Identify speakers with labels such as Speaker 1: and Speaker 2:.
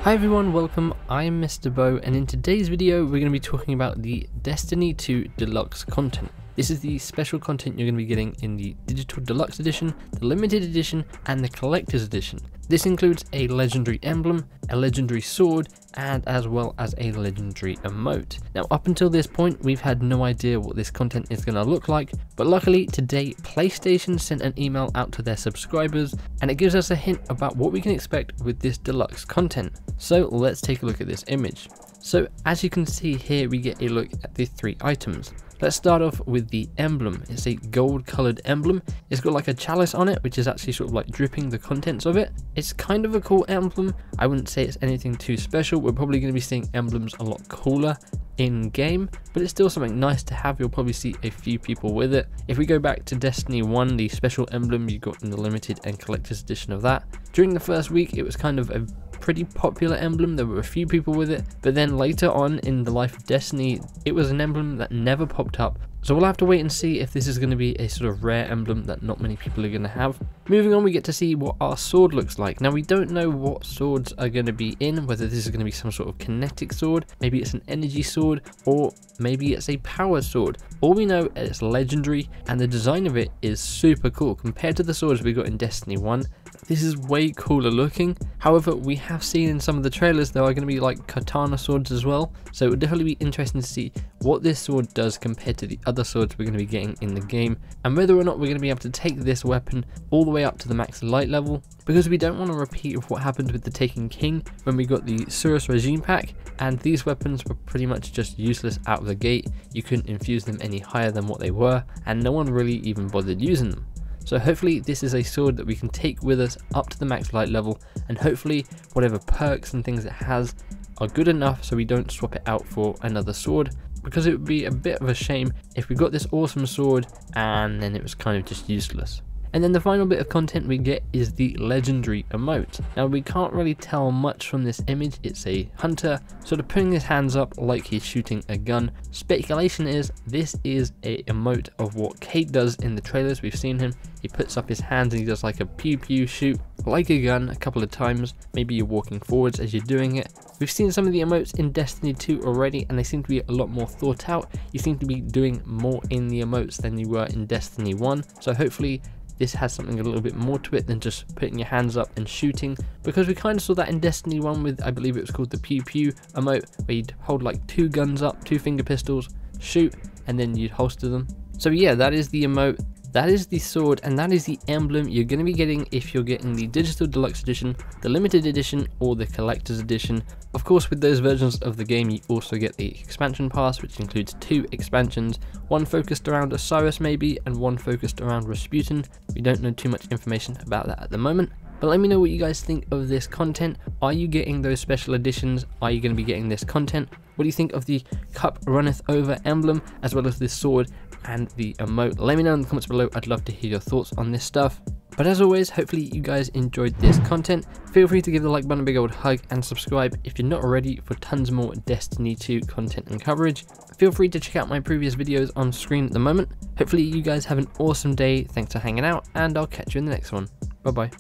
Speaker 1: Hi everyone, welcome. I'm MisterBo, and in today's video we're going to be talking about the Destiny 2 Deluxe content. This is the special content you're going to be getting in the Digital Deluxe Edition, the Limited Edition, and the Collector's Edition. This includes a Legendary Emblem, a Legendary Sword, and as well as a Legendary Emote. Now up until this point we've had no idea what this content is going to look like, but luckily today PlayStation sent an email out to their subscribers and it gives us a hint about what we can expect with this deluxe content. So let's take a look at this image. So as you can see here, we get a look at the three items. Let's start off with the emblem. It's a gold colored emblem. It's got like a chalice on it, which is actually sort of like dripping the contents of it. It's kind of a cool emblem. I wouldn't say it's anything too special. We're probably going to be seeing emblems a lot cooler in game, but it's still something nice to have. You'll probably see a few people with it. If we go back to Destiny 1, the special emblem you got in the limited and collector's edition of that, during the first week it was kind of a pretty popular emblem. There were a few people with it, but then later on in the life of Destiny it was an emblem that never popped up. So we'll have to wait and see if this is going to be a sort of rare emblem that not many people are going to have. Moving on, we get to see what our sword looks like. Now we don't know what swords are going to be in, whether this is going to be some sort of kinetic sword, maybe it's an energy sword, or maybe it's a power sword. All we know is it's legendary and the design of it is super cool compared to the swords we got in Destiny 1. This is way cooler looking. However, we have seen in some of the trailers there are going to be like katana swords as well, so it would definitely be interesting to see what this sword does compared to the other swords we're going to be getting in the game, and whether or not we're going to be able to take this weapon all the way up to the max light level, because we don't want to repeat what happened with the Taken King when we got the Surus Regime pack, and these weapons were pretty much just useless out of the gate. You couldn't infuse them any higher than what they were, and no one really even bothered using them. So hopefully this is a sword that we can take with us up to the max light level, and hopefully whatever perks and things it has are good enough so we don't swap it out for another sword, because it would be a bit of a shame if we got this awesome sword and then it was kind of just useless. And then the final bit of content we get is the Legendary Emote. Now we can't really tell much from this image. It's a hunter sort of putting his hands up like he's shooting a gun. Speculation is this is a emote of what Kate does in the trailers. We've seen him. He puts up his hands and he does like a pew pew shoot like a gun a couple of times. Maybe you're walking forwards as you're doing it. We've seen some of the emotes in Destiny 2 already and they seem to be a lot more thought out. You seem to be doing more in the emotes than you were in Destiny 1. So hopefully this has something a little bit more to it than just putting your hands up and shooting, because we kind of saw that in Destiny 1 with, I believe it was called the pew pew emote, where you'd hold like two guns up, two finger pistols, shoot, and then you'd holster them. So yeah, that is the emote, that is the sword, and that is the emblem you're going to be getting if you're getting the Digital Deluxe Edition, the Limited Edition, or the Collector's Edition. Of course, with those versions of the game you also get the expansion pass, which includes two expansions, one focused around Osiris maybe, and one focused around Rasputin. We don't know too much information about that at the moment. But let me know what you guys think of this content. Are you getting those special editions? Are you going to be getting this content? What do you think of the Cup Runneth Over emblem, as well as this sword and the emote? Let me know in the comments below. I'd love to hear your thoughts on this stuff. But as always, hopefully you guys enjoyed this content. Feel free to give the like button a big old hug and subscribe if you're not already for tons more Destiny 2 content and coverage. Feel free to check out my previous videos on screen at the moment. Hopefully you guys have an awesome day. Thanks for hanging out, and I'll catch you in the next one. Bye bye.